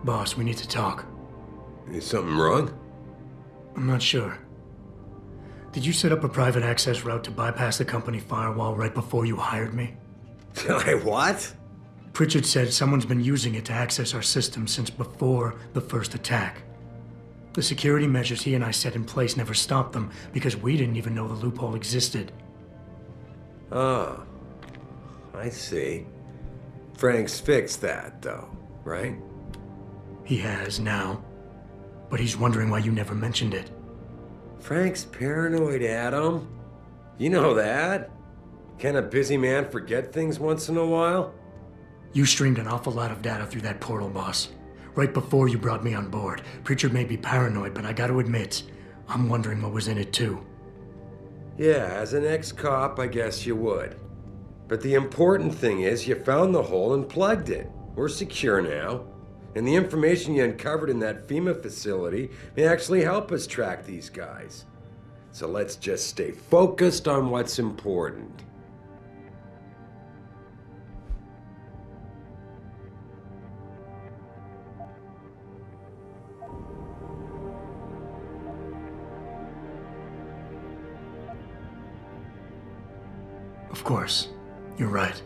Boss, we need to talk. Is something wrong? I'm not sure. Did you set up a private access route to bypass the company firewall right before you hired me? What? Pritchard said someone's been using it to access our system since before the first attack. The security measures he and I set in place never stopped them because we didn't even know the loophole existed. Oh, I see. Frank's fixed that, though, right? He has now, but he's wondering why you never mentioned it. Frank's paranoid, Adam. You know that. Can a busy man forget things once in a while? You streamed an awful lot of data through that portal, boss. Right before you brought me on board. Pritchard may be paranoid, but I gotta admit, I'm wondering what was in it too. Yeah, as an ex-cop, I guess you would. But the important thing is you found the hole and plugged it. We're secure now. And the information you uncovered in that FEMA facility may actually help us track these guys. So let's just stay focused on what's important. Of course, you're right.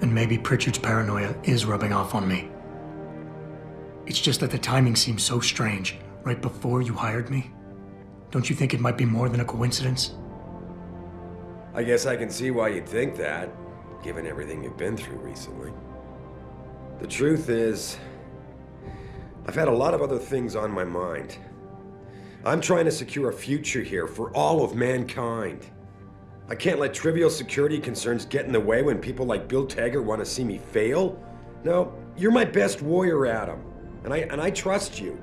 And maybe Pritchard's paranoia is rubbing off on me. It's just that the timing seems so strange, right before you hired me. Don't you think it might be more than a coincidence? I guess I can see why you'd think that, given everything you've been through recently. The truth is, I've had a lot of other things on my mind. I'm trying to secure a future here for all of mankind. I can't let trivial security concerns get in the way when people like Bill Taggart want to see me fail. No, you're my best warrior, Adam, and I trust you.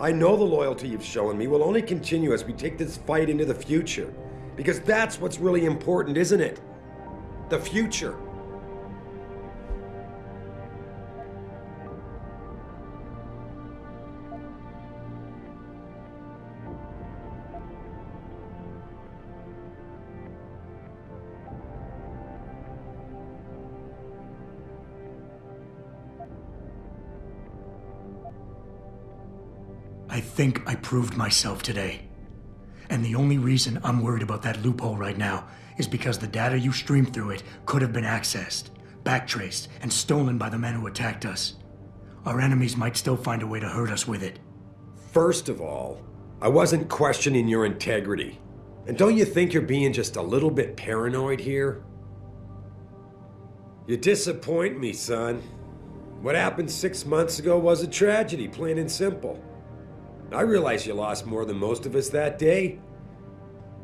I know the loyalty you've shown me will only continue as we take this fight into the future, because that's what's really important, isn't it? The future. I think I proved myself today. And the only reason I'm worried about that loophole right now is because the data you streamed through it could have been accessed, backtraced, and stolen by the men who attacked us. Our enemies might still find a way to hurt us with it. First of all, I wasn't questioning your integrity. And don't you think you're being just a little bit paranoid here? You disappoint me, son. What happened 6 months ago was a tragedy, plain and simple. I realize you lost more than most of us that day.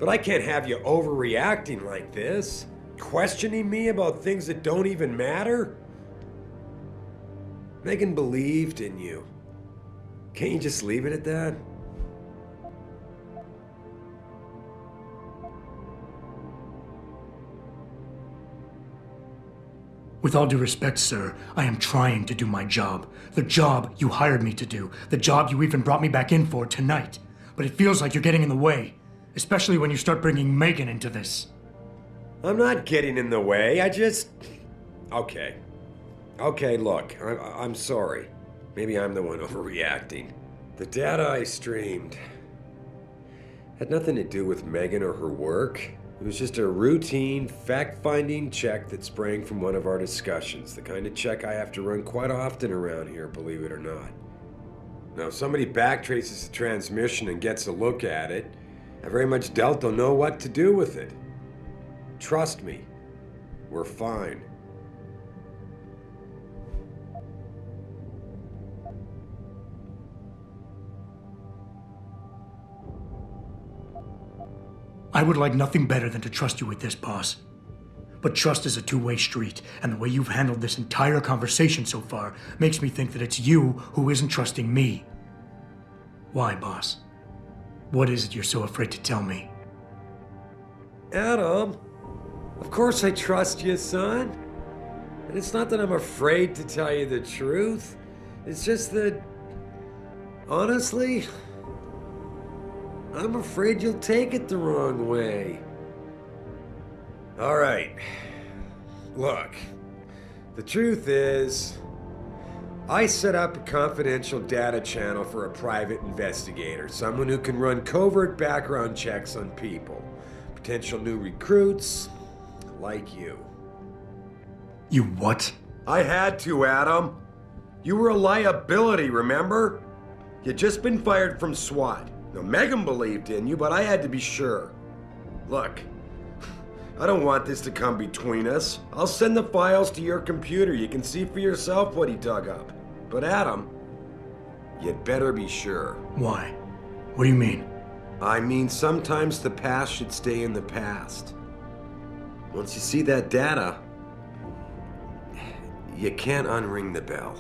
But I can't have you overreacting like this, questioning me about things that don't even matter. Megan believed in you. Can't you just leave it at that? With all due respect, sir, I am trying to do my job. The job you hired me to do. The job you even brought me back in for tonight. But it feels like you're getting in the way. Especially when you start bringing Megan into this. I'm not getting in the way, I just... Okay, look, I'm sorry. Maybe I'm the one overreacting. The data I streamed had nothing to do with Megan or her work. It was just a routine, fact-finding check that sprang from one of our discussions. The kind of check I have to run quite often around here, believe it or not. Now, if somebody backtraces the transmission and gets a look at it, I very much doubt they'll know what to do with it. Trust me, we're fine. I would like nothing better than to trust you with this, boss. But trust is a two-way street, and the way you've handled this entire conversation so far makes me think that it's you who isn't trusting me. Why, boss? What is it you're so afraid to tell me? Adam, of course I trust you, son. And it's not that I'm afraid to tell you the truth. It's just that, honestly, I'm afraid you'll take it the wrong way. All right. Look, the truth is, I set up a confidential data channel for a private investigator, someone who can run covert background checks on people. Potential new recruits, like you. You what? I had to, Adam. You were a liability, remember? You'd just been fired from SWAT. Now, Megan believed in you, but I had to be sure. Look, I don't want this to come between us. I'll send the files to your computer. You can see for yourself what he dug up. But Adam, you'd better be sure. Why? What do you mean? I mean, sometimes the past should stay in the past. Once you see that data, you can't unring the bell.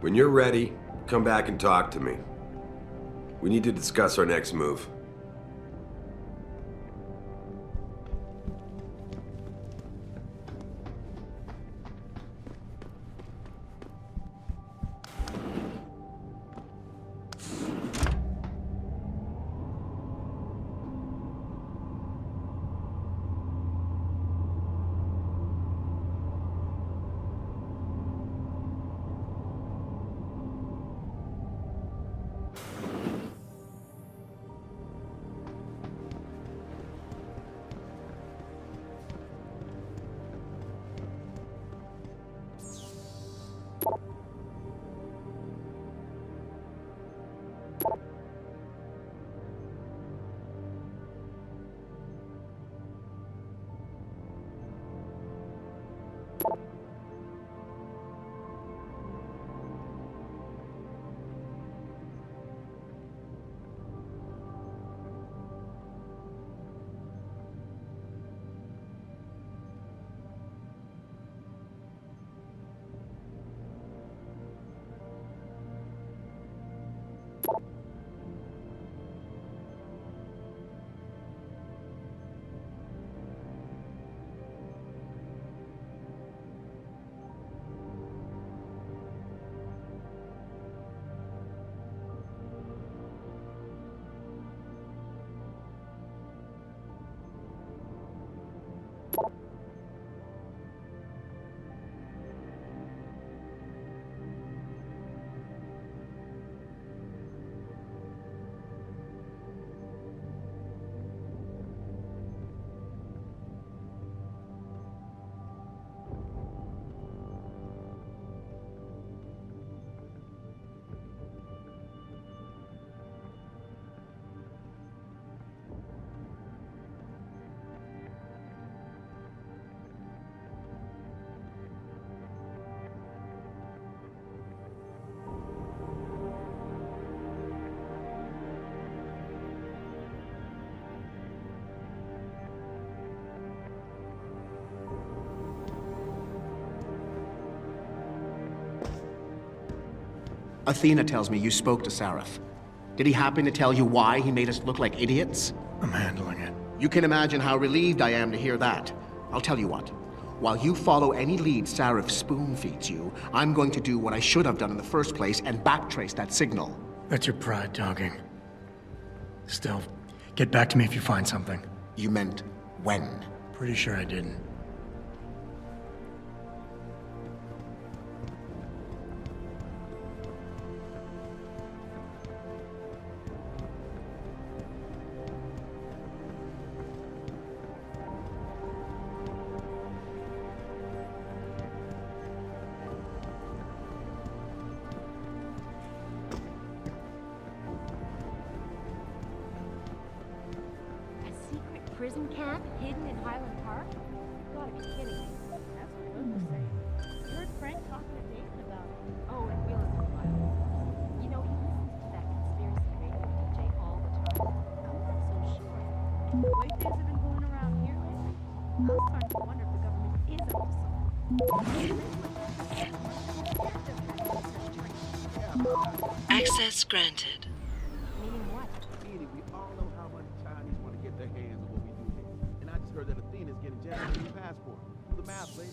When you're ready, come back and talk to me. We need to discuss our next move. Athena tells me you spoke to Sarif. Did he happen to tell you why he made us look like idiots? I'm handling it. You can imagine how relieved I am to hear that. I'll tell you what. While you follow any lead Sarif spoon-feeds you, I'm going to do what I should have done in the first place and backtrace that signal. That's your pride talking. Still, get back to me if you find something. You meant when? Pretty sure I didn't. Prison camp hidden in Highland Park? You gotta be kidding me. That's what Luke was saying. You heard Frank talking to David about it. Oh, and Wheeler's in the file. You know, he listens to that conspiracy radio DJ all the time. I'm not so sure. The way things have been going around here lately, I'm starting to wonder if the government is up to something. Access granted. Meaning what? Meaning we all know how much Chinese want to get their hands on what we do here. And I just heard that Athena's getting Japanese passport. Do the math, lady.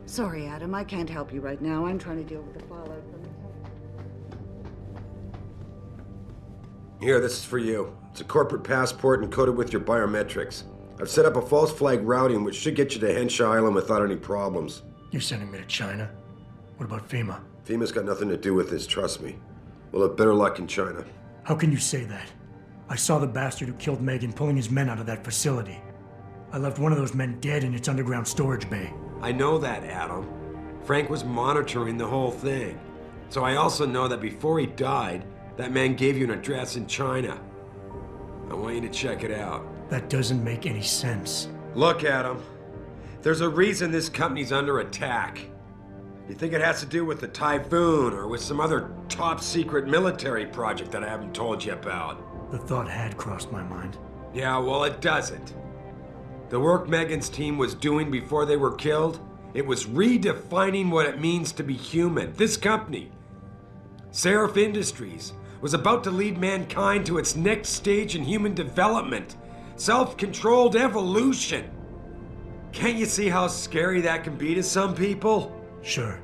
Sorry, Adam, I can't help you right now. I'm trying to deal with the fallout from the... Here, this is for you. It's a corporate passport encoded with your biometrics. I've set up a false flag routing which should get you to Henshaw Island without any problems. You're sending me to China? What about FEMA? FEMA's got nothing to do with this, trust me. We'll have better luck in China. How can you say that? I saw the bastard who killed Megan pulling his men out of that facility. I left one of those men dead in its underground storage bay. I know that, Adam. Frank was monitoring the whole thing. So I also know that before he died, that man gave you an address in China. I want you to check it out. That doesn't make any sense. Look, Adam. There's a reason this company's under attack. You think it has to do with the typhoon or with some other top-secret military project that I haven't told you about? The thought had crossed my mind. Yeah, well, it doesn't. The work Megan's team was doing before they were killed, it was redefining what it means to be human. This company, Seraph Industries, was about to lead mankind to its next stage in human development. Self-controlled evolution. Can't you see how scary that can be to some people? Sure.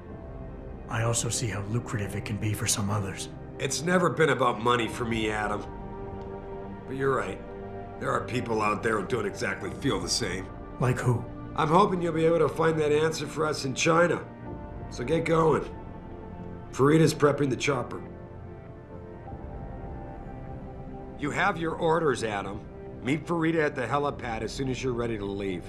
I also see how lucrative it can be for some others. It's never been about money for me, Adam. But you're right. There are people out there who don't exactly feel the same. Like who? I'm hoping you'll be able to find that answer for us in China. So get going. Farida's prepping the chopper. You have your orders, Adam. Meet Farida at the helipad as soon as you're ready to leave.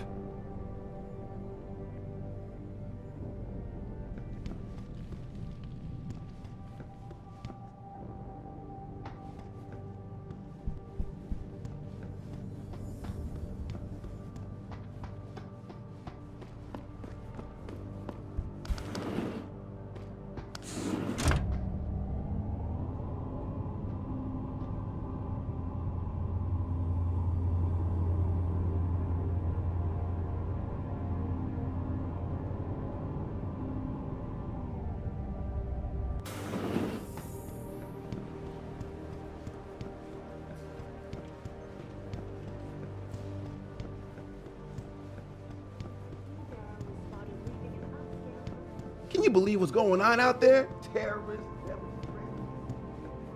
Can you believe what's going on out there? Terrorists.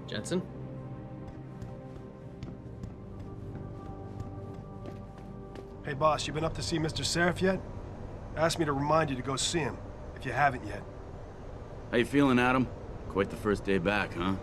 Jensen? Hey boss, you been up to see Mr. Seraph yet? Asked me to remind you to go see him, if you haven't yet. How you feeling, Adam? Quite the first day back, huh?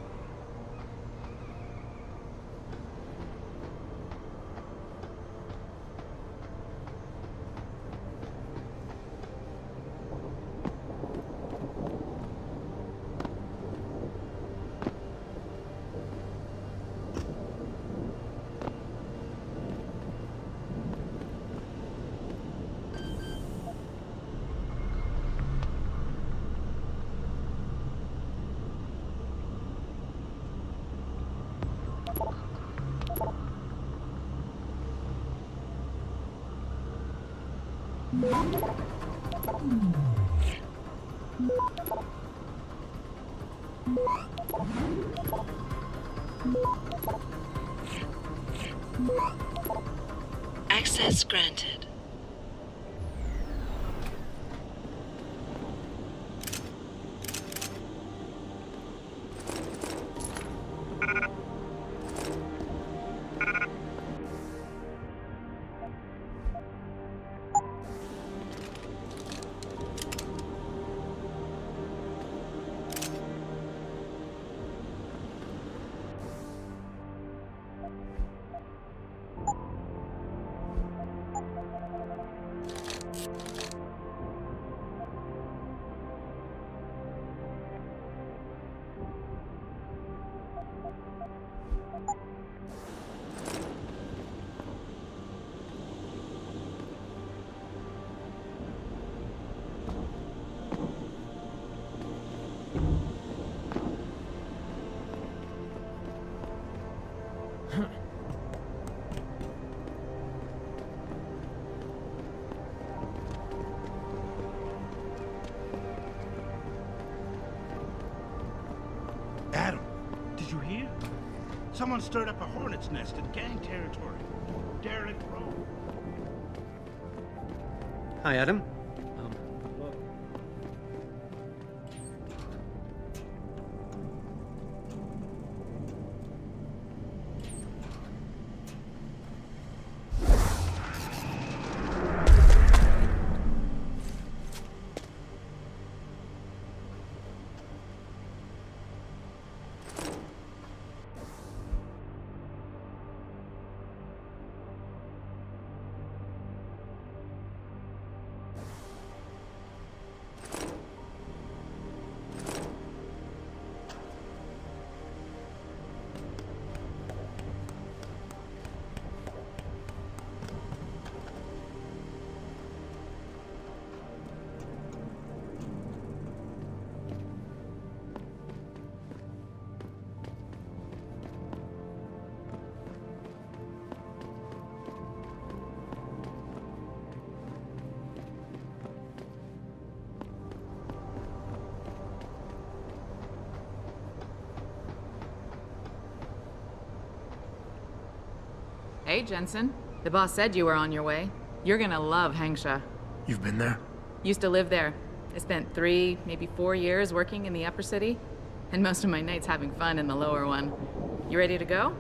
Access granted. Someone stirred up a hornet's nest in gang territory. Derelict road. Hi, Adam. Hey, Jensen. The boss said you were on your way. You're gonna love Hangsha. You've been there? Used to live there. I spent 3, maybe 4 years working in the upper city, and most of my nights having fun in the lower one. You ready to go?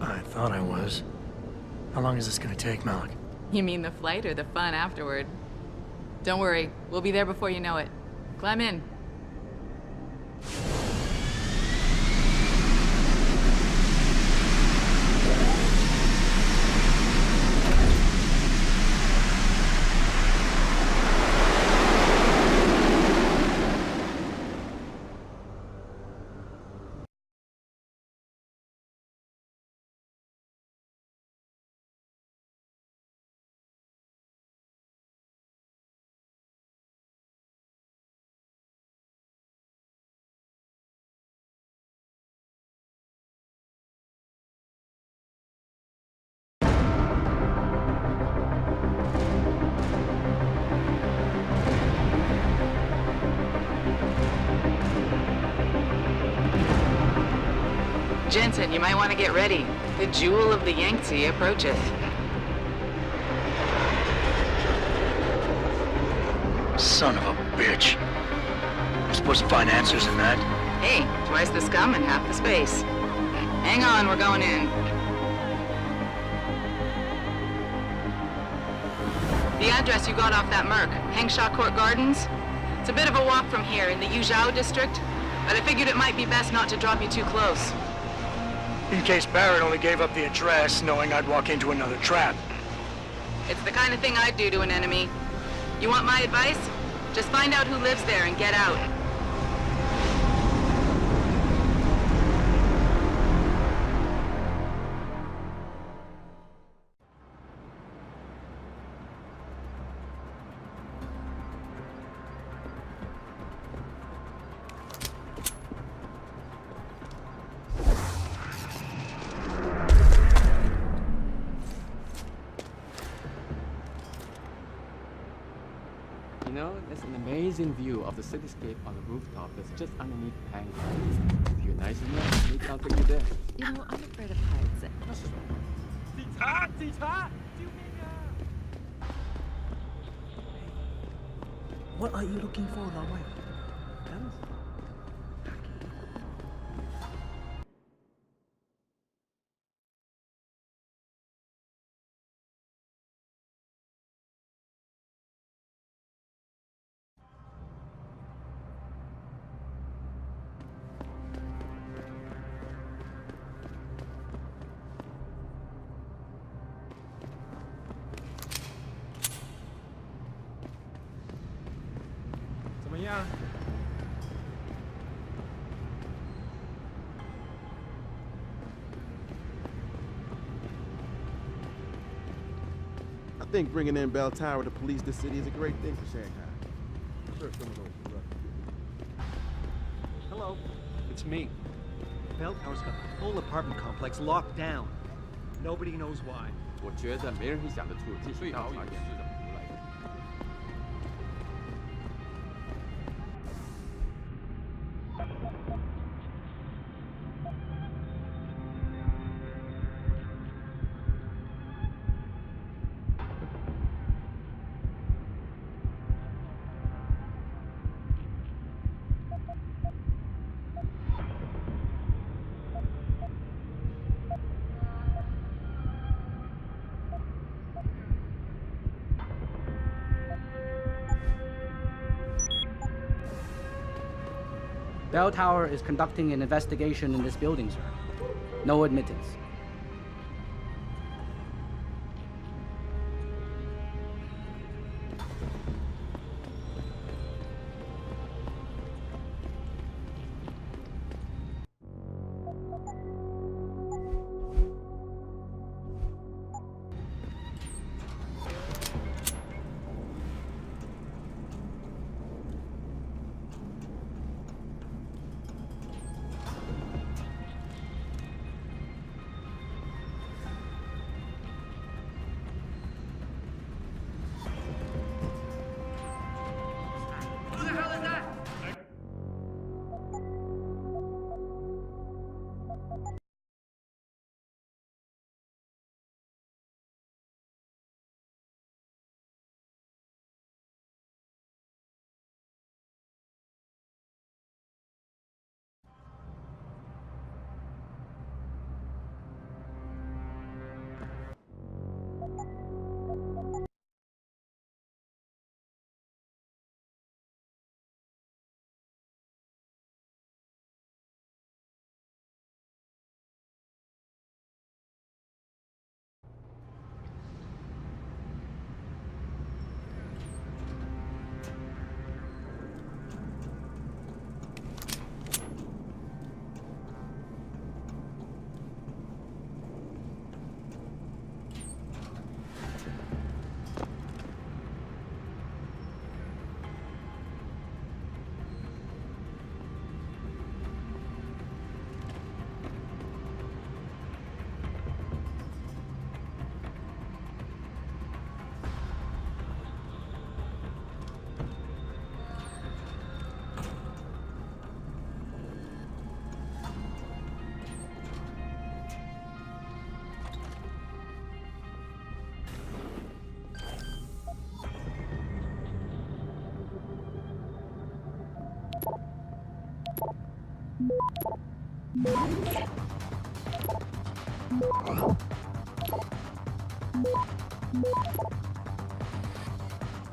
I thought I was. How long is this gonna take, Malik? You mean the flight or the fun afterward? Don't worry, we'll be there before you know it. Climb in. Jensen, you might want to get ready. The jewel of the Yangtze approaches. Son of a bitch. I'm supposed to find answers in that. Hey, twice the scum and half the space. Hang on, we're going in. The address you got off that Merc, Hangsha Court Gardens? It's a bit of a walk from here in the Yuzhou district, but I figured it might be best not to drop you too close. In case Barrett only gave up the address, knowing I'd walk into another trap. It's the kind of thing I'd do to an enemy. You want my advice? Just find out who lives there and get out. You know, there's an amazing view of the cityscape on the rooftop that's just underneath Hang. If you're nice enough, maybe I'll take you there. You know, I'm afraid of heights. What are you looking for, Lao Wei? Guns? 怎么样？ I think bringing in Bell Tower to police the city is a great thing for Shanghai. I'm sure some of those are rough. Hello, it's me. Bell Tower's got the whole apartment complex locked down. Nobody knows why. 我觉得没人会想得出这最好传言是怎么出来的。Bell Tower is conducting an investigation in this building, sir. No admittance.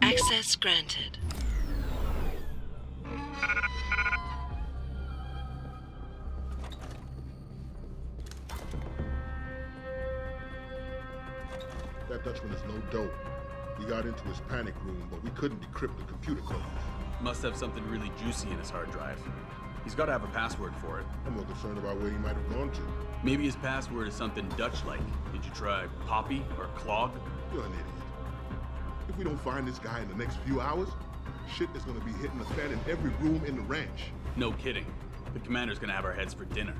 Access granted. That Dutchman is no dope. We got into his panic room, but we couldn't decrypt the computer codes. Must have something really juicy in his hard drive. He's got to have a password for it. I'm more concerned about where he might have gone to. Maybe his password is something Dutch-like. Did you try Poppy or Clog? You're an idiot. If we don't find this guy in the next few hours, shit is gonna be hitting the fan in every room in the ranch. No kidding. The commander's gonna have our heads for dinner.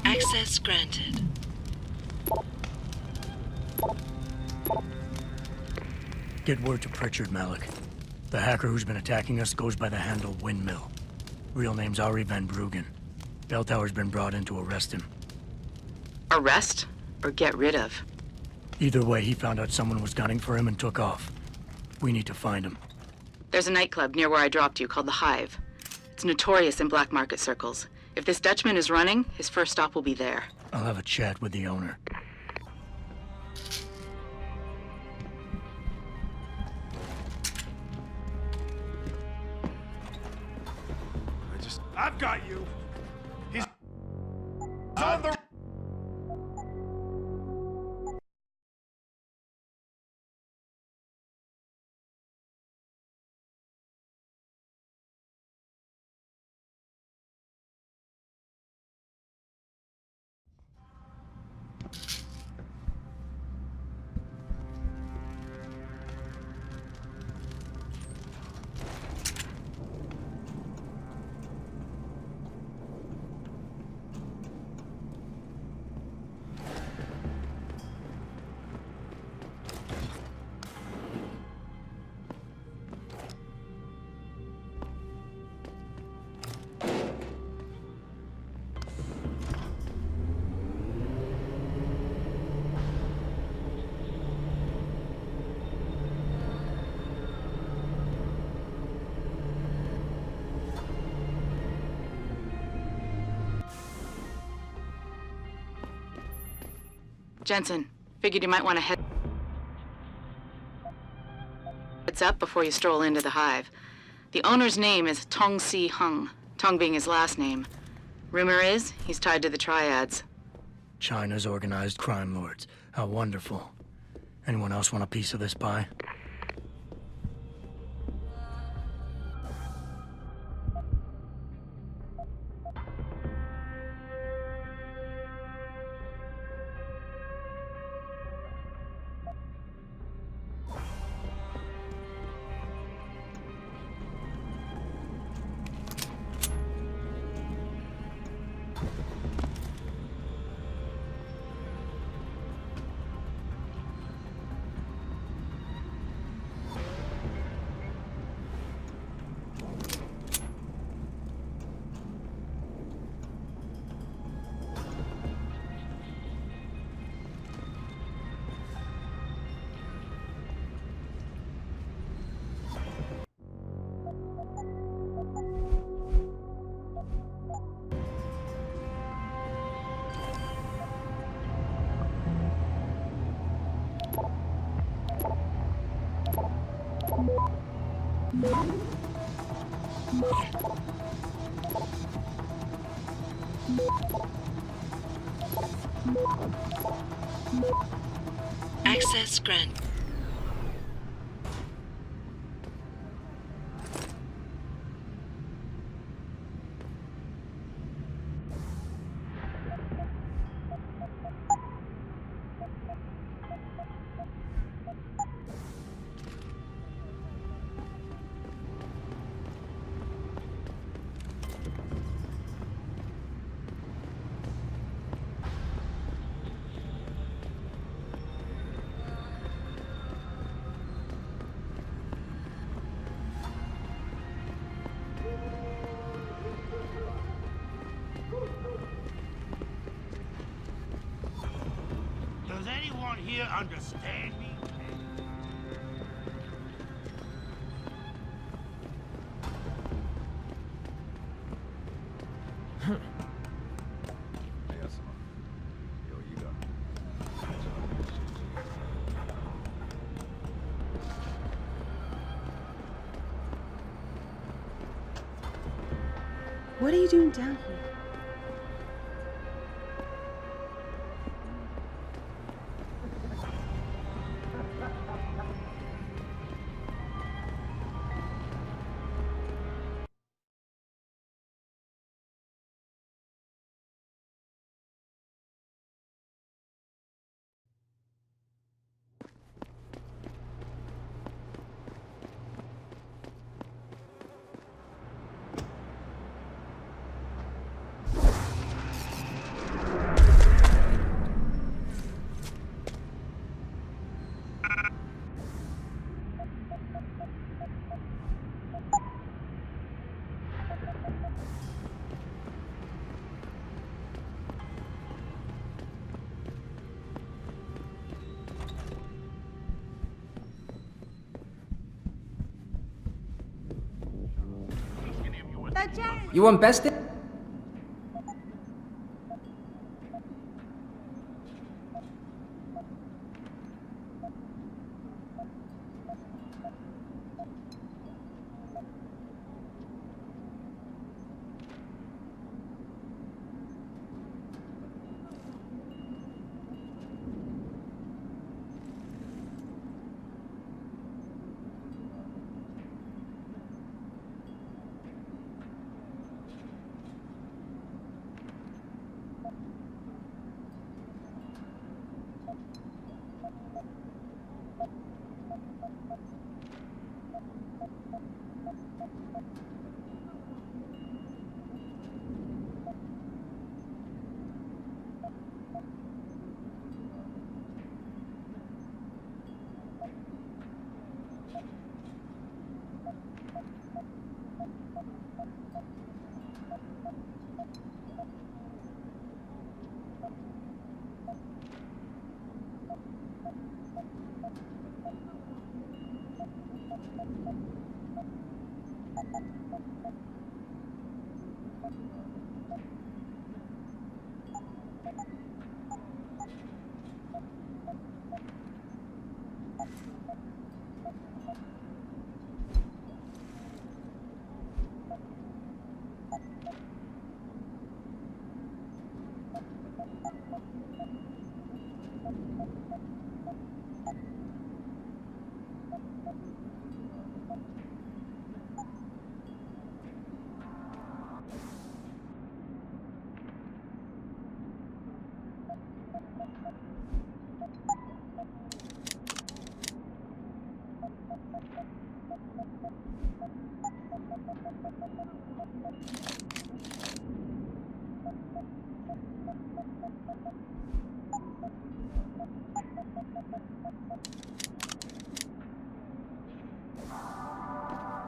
Access granted. Get word to Pritchard, Malik. The hacker who's been attacking us goes by the handle Windmill. Real name's Ari Van Bruggen. Bell Tower's been brought in to arrest him. Arrest? Or get rid of? Either way, he found out someone was gunning for him and took off. We need to find him. There's a nightclub near where I dropped you called the Hive. It's notorious in black market circles. If this Dutchman is running, his first stop will be there. I'll have a chat with the owner. I've got you. He's on the... Jensen, figured you might want to heads up before you stroll into the Hive. The owner's name is Tong Si Hung, Tong being his last name. Rumor is, he's tied to the Triads. China's organized crime lords. How wonderful. Anyone else want a piece of this pie? Access granted. Does anyone here understand me? What are you doing down here? You want best it?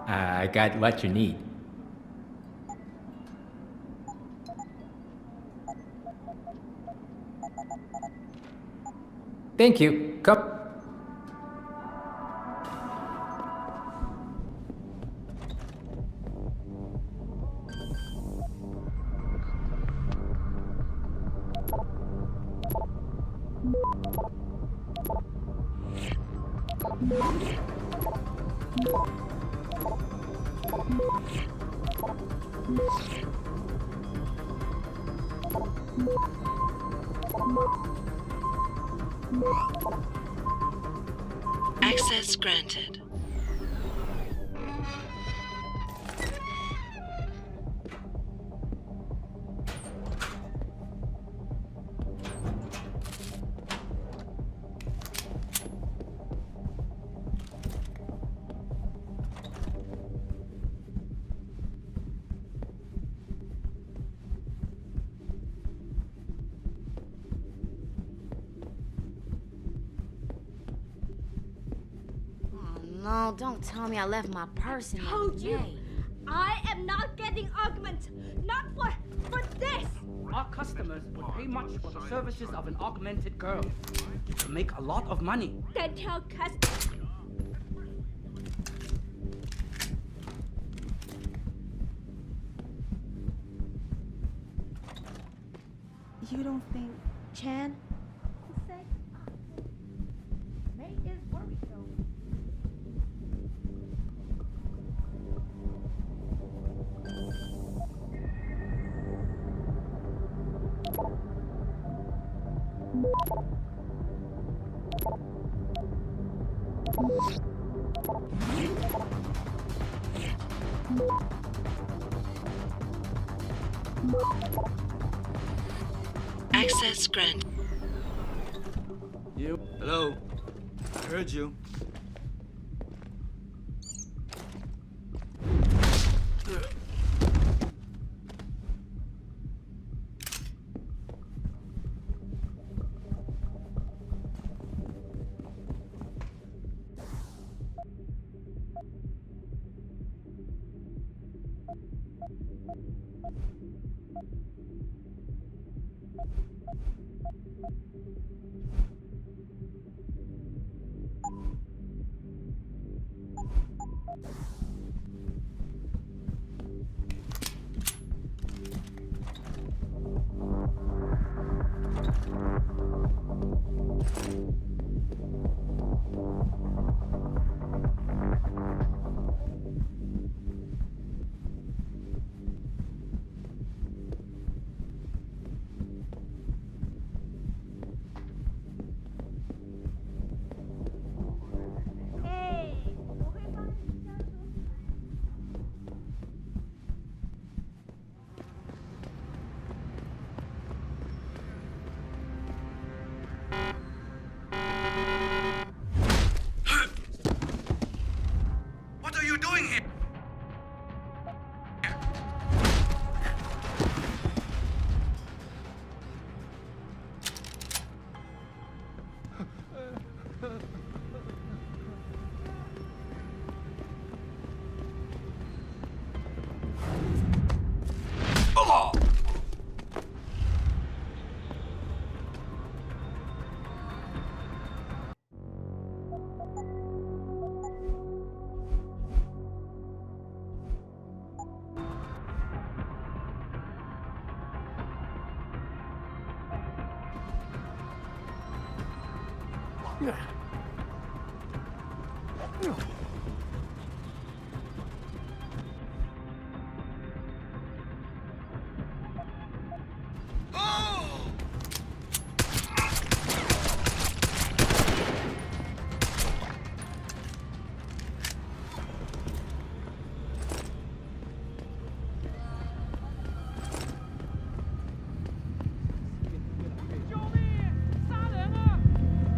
I got what you need. Thank you. Come. Access granted. No, don't tell me I left my purse in Told the you. May. I am not getting augments. Not for this. Our customers would pay much for the services of an augmented girl. You can make a lot of money. Then tell customers. You don't think Chan is safe? May is worried though. Access granted. You. Hello. I heard you.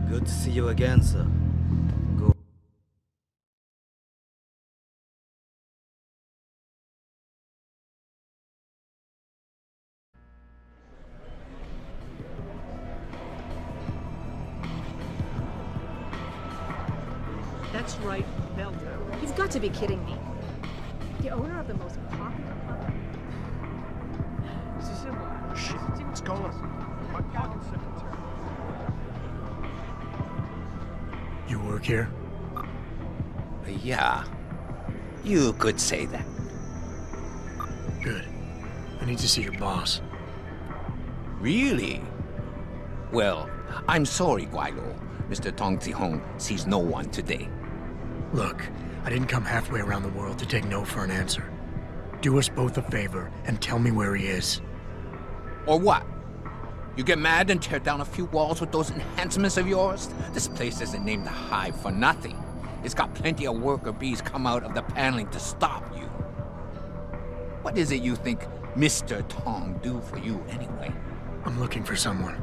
Good to see you again, sir. Go. That's right, bell tower. He's got to be kidding me. The owner of the most popular club. Shit, what's going on? My fucking secretary. You work here? Yeah. You could say that. Good. I need to see your boss. Really? Well, I'm sorry, Guilo. Mr. Tong Zihong sees no one today. Look, I didn't come halfway around the world to take no for an answer. Do us both a favor and tell me where he is. Or what? You get mad and tear down a few walls with those enhancements of yours? This place isn't named the Hive for nothing. It's got plenty of worker bees come out of the paneling to stop you. What is it you think Mr. Tong do for you anyway? I'm looking for someone.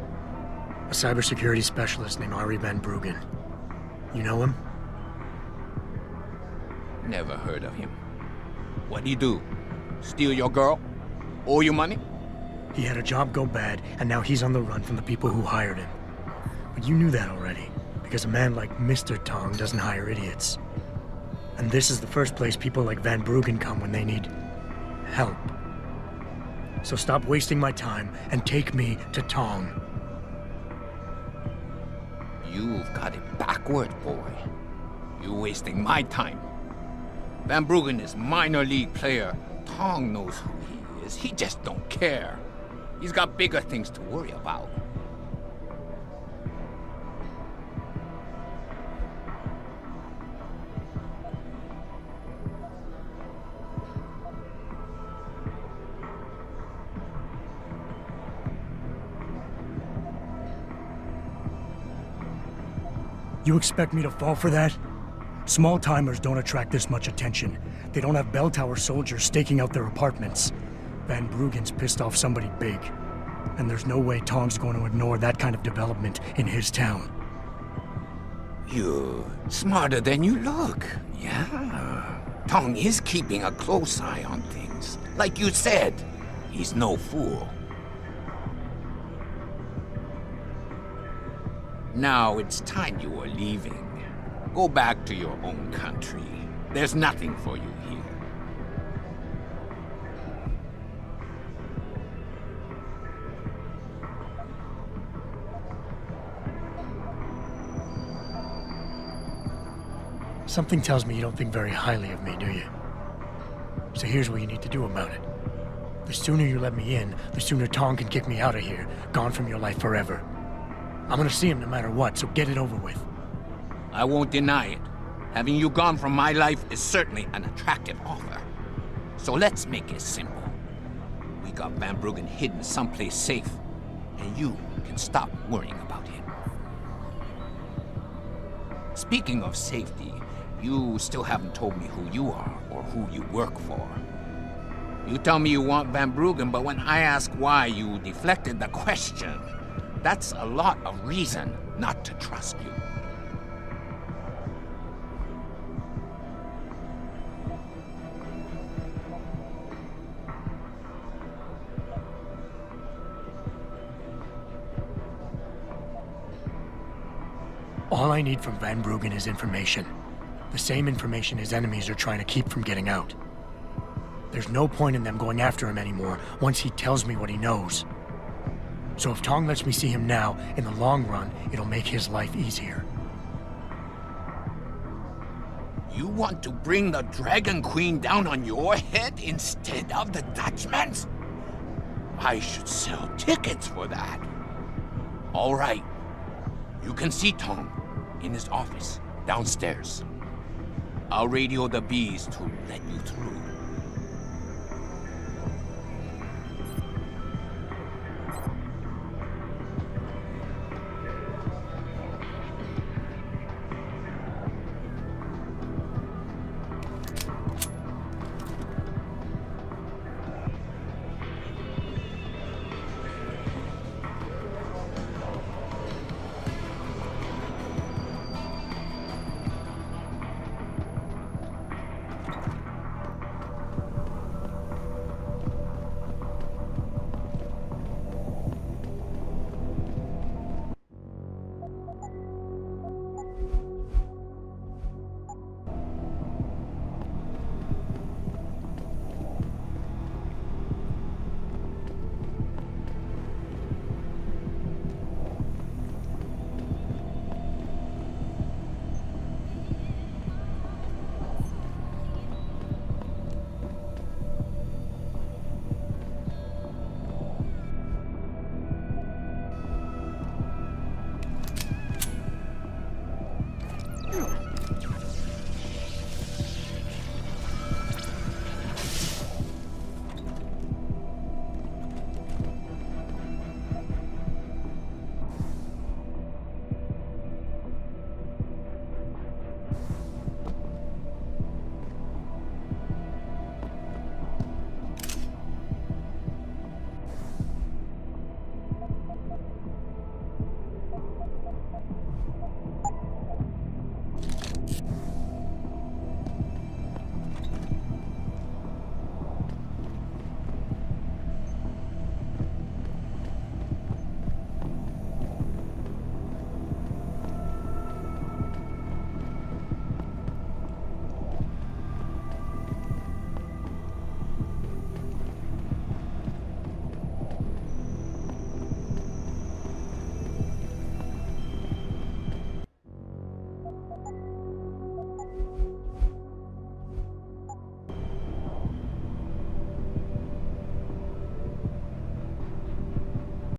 A cybersecurity specialist named Ari Van Bruggen. You know him? Never heard of him. What'd he do? Steal your girl? Owe you money? He had a job go bad, and now he's on the run from the people who hired him. But you knew that already, because a man like Mr. Tong doesn't hire idiots. And this is the first place people like Van Bruggen come when they need help. So stop wasting my time and take me to Tong. You've got it backward, boy. You're wasting my time. Van Bruggen is minor league player. Tong knows who he is. He just don't care. He's got bigger things to worry about. You expect me to fall for that? Small-timers don't attract this much attention. They don't have bell tower soldiers staking out their apartments. Van Bruggen's pissed off somebody big. And there's no way Tong's going to ignore that kind of development in his town. You're smarter than you look, yeah. Tong is keeping a close eye on things. Like you said, he's no fool. Now it's time you were leaving. Go back to your own country. There's nothing for you here. Something tells me you don't think very highly of me, do you? So here's what you need to do about it. The sooner you let me in, the sooner Tong can kick me out of here, gone from your life forever. I'm gonna see him no matter what, so get it over with. I won't deny it. Having you gone from my life is certainly an attractive offer. So let's make it simple. We got Van Bruggen hidden someplace safe, and you can stop worrying about him. Speaking of safety, you still haven't told me who you are or who you work for. You tell me you want Van Bruggen, but when I ask why, you deflected the question. That's a lot of reason not to trust you. All I need from Van Bruggen is information. The same information his enemies are trying to keep from getting out. There's no point in them going after him anymore once he tells me what he knows. So if Tong lets me see him now, in the long run, it'll make his life easier. You want to bring the Dragon Queen down on your head instead of the Dutchman's? I should sell tickets for that. All right. You can see Tong in his office downstairs. I'll radio the bees to let you through.